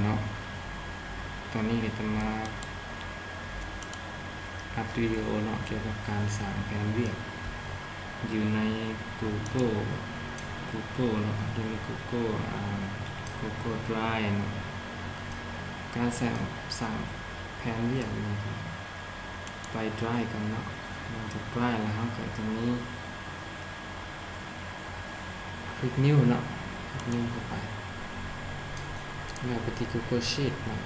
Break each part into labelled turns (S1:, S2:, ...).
S1: เนาะตอนนี้ก็จะมาอัดวิดีโอเนาะเกี่ยวกับการสร้างแผนเรียกอยู่ใน Google เนาะอยู่ใน Google Drive เนาะการสร้างแผนเรียกนี่ครับไป Drive กันเนาะมาจาก Drive แล้วเราก็จะมีคลิกนิ้วเนาะคลิกนิ้วเข้าไปแล้วไปที่ Google Sheet เนาะ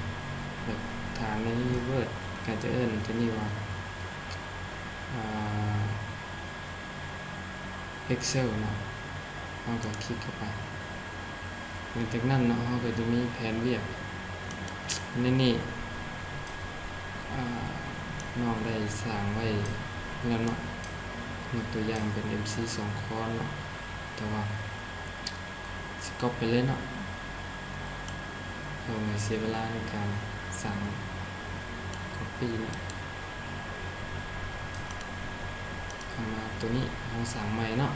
S1: แบบฐานใน Word ก็จะตัวนี้ว่าExcel เนาะเราก็คลิกเข้าไปหลังจากนั้นเนาะเราก็จะมีแผนเรียกนี่น้องได้สร้างไว้แล้วเนาะยกตัวอย่างเป็น MC 2 คอนเนาะแต่ว่าสก๊อปไปเลยเนาะเพื่อไม่เสียเวลาในการสั่ง copy เนาะเข้ามาตัวนี้เราสั่งใหม่เนาะ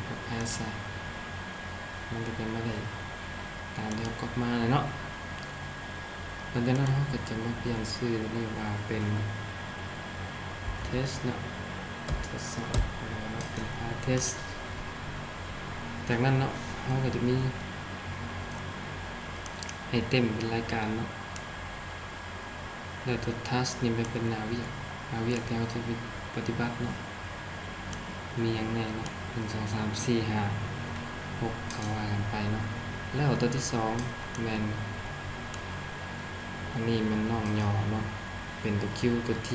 S1: ก็แพ้ใส่มันจะเป็นไม่ได้ตามที่เราก๊อปมาเลยเนาะหลังจากนั้นเราก็จะมาเปลี่ยนชื่อนี่ว่าเป็น test เนาะ test เป็น test จากนั้นเนาะเราก็จะมีไอเทมเป็นรายการเนาะแล้วตัว task นี่มันเป็นนาวิกที่เราจะปฏิบัติเนาะมีอย่างแน่เนาะ1 2 3 4 5 6เขาว่ากันไปเนาะแล้วตัวที่2แมนอันนี้มันน้องย่อเนาะเป็นตัว Q ตัว T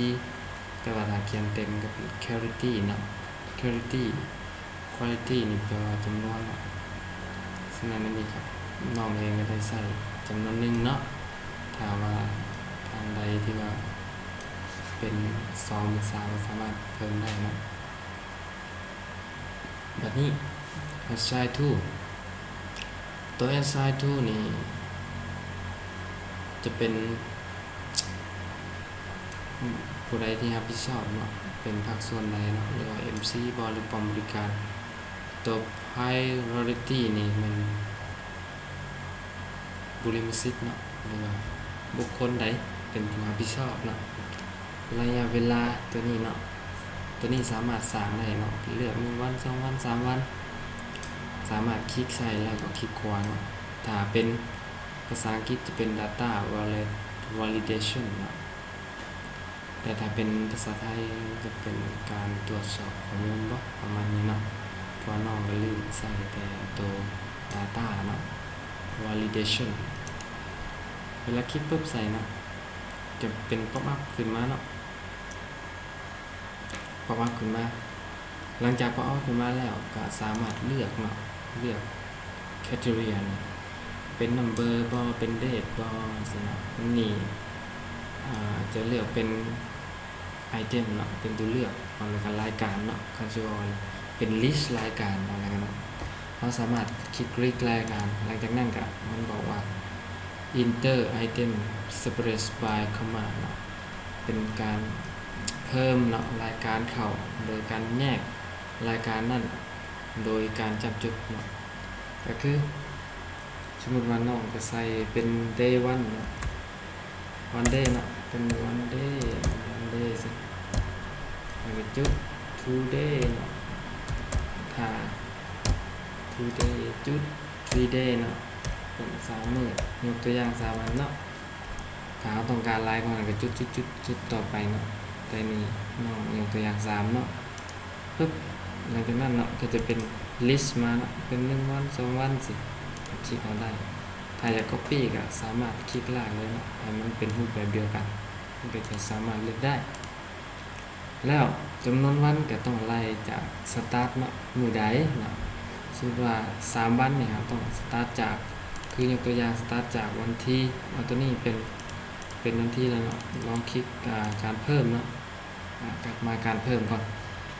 S1: แต่ว่าถ้าเขียนเต็มก็เป็น quality เนาะ quality นี่แปลว่าจำนวนเนาะฉะนั้นนี่ครับน้องเองก็ได้ใส่จำนวนหนึ่งเนาะถ้าว่าทางใดที่ว่าเป็น2 หรือ 3ก็สามารถเพิ่มได้เนาะแบบนี้ assign to ตัว assign to นี่จะเป็นผู้ใดที่รับผิดชอบเนาะเป็นภาคส่วนใดเนาะหรือว่า MC หรือป้อมบริการตัว priority นี่มันบุริมสิทธิ์เนาะหรือว่าบุคคลใดเป็นผู้รับผิดชอบเนาะระยะเวลาตัวนี้เนาะตัวนี้สามารถสร้างได้เนาะเลือก1 วัน 2 วัน 3 วันสามารถคลิกใส่แล้วก็คลิกขวาเนาะถ้าเป็นภาษาอังกฤษจะเป็น data validation เนาะแต่ถ้าเป็นภาษาไทยจะเป็นการตรวจสอบข้อมูลบ่ประมาณนี้เนาะเพราะน้องก็ลืมใส่แต่ตัว data เนาะ validation เวลาคลิกปุ๊บใส่เนาะจะเป็น pop up ขึ้นมาเนาะ pop up ขึ้นมาหลังจาก pop up ขึ้นมาแล้วก็สามารถเลือกเนาะเลือก category เป็น number บ่เป็น date บ่สิเนาะนี่จะเลือกเป็น item เนาะเป็นตัวเลือกแล้วก็รายการเนาะ category เป็น list รายการอะไรกันเนาะเราสามารถคลิกรายการหลังจากนั้นก็มันบอกว่า enter item separate by comma เนาะเป็นการเพิ่มเนาะรายการเข้าโดยการแยกรายการนั่นโดยการจับจุดเนาะก็คือสมมุติว่าน้องจะใส่เป็น day 1 เนาะ one day เนาะเป็น one day สิแล้วก็จุด two day เนาะถ้า two day จุด three day เนาะเป็น3 มื้อยกตัวอย่าง3 วันเนาะถ้าเราต้องการรายของมันก็จุดต่อไปเนาะแต่นี่น้องยกตัวอย่าง3เนาะปึ๊บหลังจากนั้นเนาะก็จะเป็น list มาเนาะเป็น1 วัน 2 วันสิคลิกเอาได้ถ้าอยาก copy ก็สามารถคลิกลากเลยเนาะให้มันเป็นรูปแบบเดียวกันมันก็จะสามารถเลือกได้แล้วจำนวนวันก็ต้องไล่จาก start เนาะมื้อใดเนาะสมมุติว่า3 วันเนี่ยครับต้อง start จากคือยกตัวอย่าง start จากวันที่เอาตัวนี้เป็นวันที่แล้วเนาะลองคลิกการเพิ่มเนาะกลับมาการเพิ่มก่อน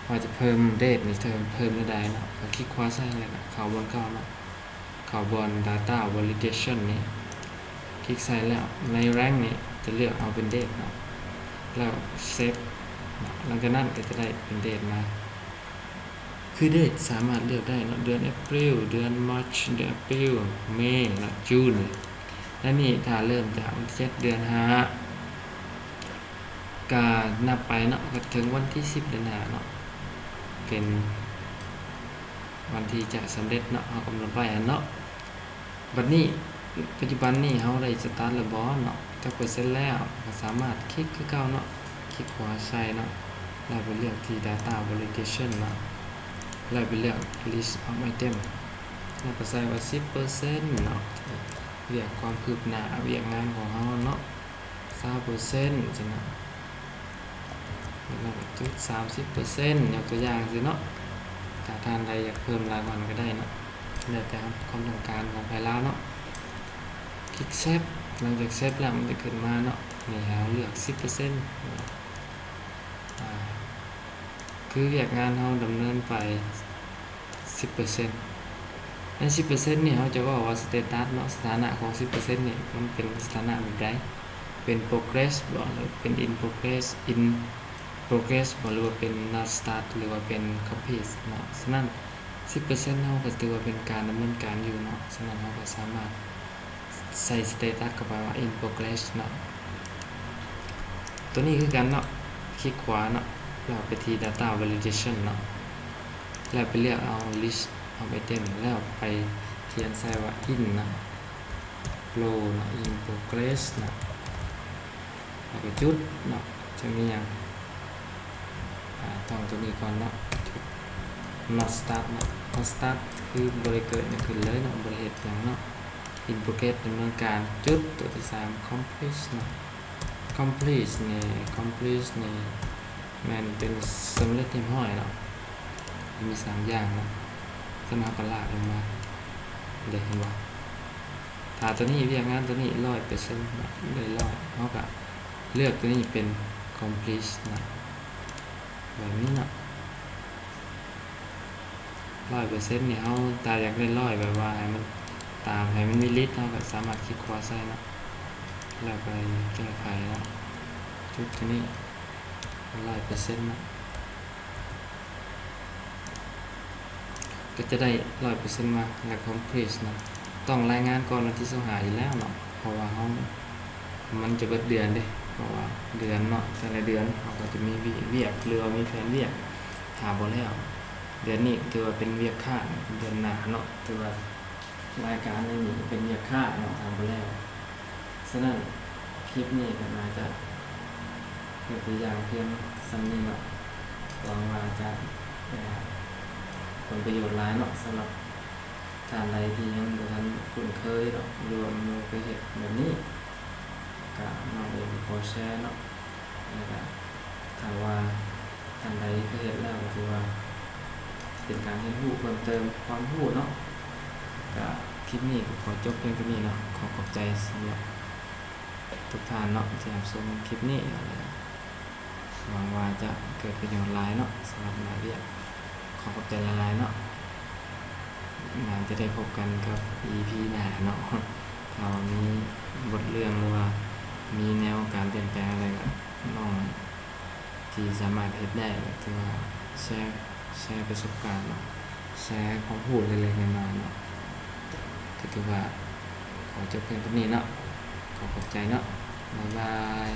S1: ว่าจะเพิ่ม date นี่เพิ่มได้เนาะก็คลิกขวาใส่เลยนะเข้าบนเข้าเนาะเข้าบน data validation นี่คลิกใส่แล้วใน rank นี่จะเลือกเอาเป็น date เนาะแล้ว save หลังจากนั้นก็จะได้เป็น date มา คือเดทสามารถเลือกได้เนาะเดือน April เดือน March เดือน April May และ June และนี่ถ้าเริ่มจากวันที่7เดือน5ก็นับไปเนาะก็ถึงวันที่10เดือน5เนาะเป็นวันที่จะสำเร็จเนาะเฮากำหนดไว้เนาะบัดนี้ปัจจุบันนี้เฮาได้สตาร์ทแล้วบ่เนาะจักเปอร์เซ็นต์แล้วก็สามารถคลิกคือเก่าเนาะคลิกขวาใส่เนาะแล้วไปเลือกที่ Data Validation เนาะแล้วไปเลือก List of Item แล้วก็ใส่ว่า 10% เนาะเรียกความคืบหน้าเวียกงานของเฮาเนาะ 20% จังนะแล้วก็จุด 30% ยกตัวอย่างสิเนาะถ้าท่านใดอยากเพิ่มรายวันก็ได้เนาะแล้วแต่ความต้องการของภายละเนาะคลิกเซฟหลังจากเซฟแล้วมันจะขึ้นมาเนาะนี่เฮาเลือก 10% คือเวียกงานเฮาดำเนินไป 10% ใน 10% นี่เฮาจะว่าสเตตัสเนาะสถานะของ 10% นี่มันเป็นสถานะแบบใดเป็น progress บ่หรือเป็น in progress บ่หรือว่าเป็น not start หรือว่าเป็น complete เนาะฉะนั้น 10% เฮาก็ถือว่าเป็นการดำเนินการอยู่เนาะฉะนั้นเฮาก็สามารถใส่ status เข้าไปว่า in progress เนาะตัวนี้คือกันเนาะคลิกขวาเนาะแล้วไปที่ data validation เนาะแล้วไปเลือกเอา list of item แล้วไปเขียนใส่ว่า in นะ flow นะ in progress นะแล้วก็จุดเนาะจะมีอย่างต้องตัวนี้ก่อนเนาะ not start เนาะ not start คือบริเกิดเนี่ยขึ้นเลยเนาะบริเหตุอย่างเนาะ in progress เป็นเมืองการจุดตัวที่3 complete เนาะ complete นี่แมันเป็นสำเร็จเรียบร้อยเนาะมี3อย่างเนาะสมาก็ลากลงมาเด็กเห็นบ่ถ้าตัวนี้เรียกงานตัวนี้ 100% เนาะเลย100เฮาก็เลือกตัวนี้เป็น complete นะแบบนี้เนาะ 100% นี่เฮาตาอยากได้100แบบว่าให้มันตามให้มันมีลิสต์เฮาก็สามารถคลิกขวาใส่เนาะแล้วไปแก้ไขเนาะจุดตัวนี้ 100% เนาะก็จะได้ 100% มาแล้ว complete เนาะต้องรายงานก่อนวันที่25อยู่แล้วเนาะเพราะว่าเฮามันจะเบิดเดือนเด้เพราะว่าเดือนเนาะแต่ละเดือนเฮาก็จะมีเวียกหรือว่ามีแผนเวียกถ้าบ่แล้วเดือนนี้ถือว่าเป็นเวียกค้างเดือนหน้าเนาะถือว่ารายการนี้เป็นเวียกค้างเนาะทำบ่แล้วฉะนั้นคลิปนี้ก็น่าจะยกตัวอย่างเพียงส่ำนี้เนาะหวังว่าจะผลประโยชน์หลายเนาะสำหรับท่านใดที่ยังบ่ทันคุ้นเคยเนาะรวมเคยเฮ็ดแบบนี้ก็น้องเองขอแชร์เนาะแล้วก็ถ้าว่าท่านใดเคยเฮ็ดแล้วก็ถือว่าเป็นการเรียนรู้เพิ่มเติมความรู้เนาะก็คลิปนี้ก็ขอจบเพียงเท่านี้เนาะขอขอบใจสำหรับทุกท่านเนาะที่รับชมคลิปนี้หวังว่าจะเกิดประโยชน์หลายเนาะสำหรับนายเวียกขอขอบใจหลายๆเนาะงานจะได้พบกันกับ EP หน้าเนาะถ้าว่ามีบทเรื่องหรือว่ามีแนวการเปลี่ยนแปลงอะไรก็น้องที่สามารถเฮ็ดได้ก็ถือว่าแชร์ประสบการณ์เนาะแชร์ความรู้เล็กๆน้อยๆเนาะก็ถือว่าขอจบเพียงเท่านี้เนาะขอขอบใจเนาะบ๊ายบาย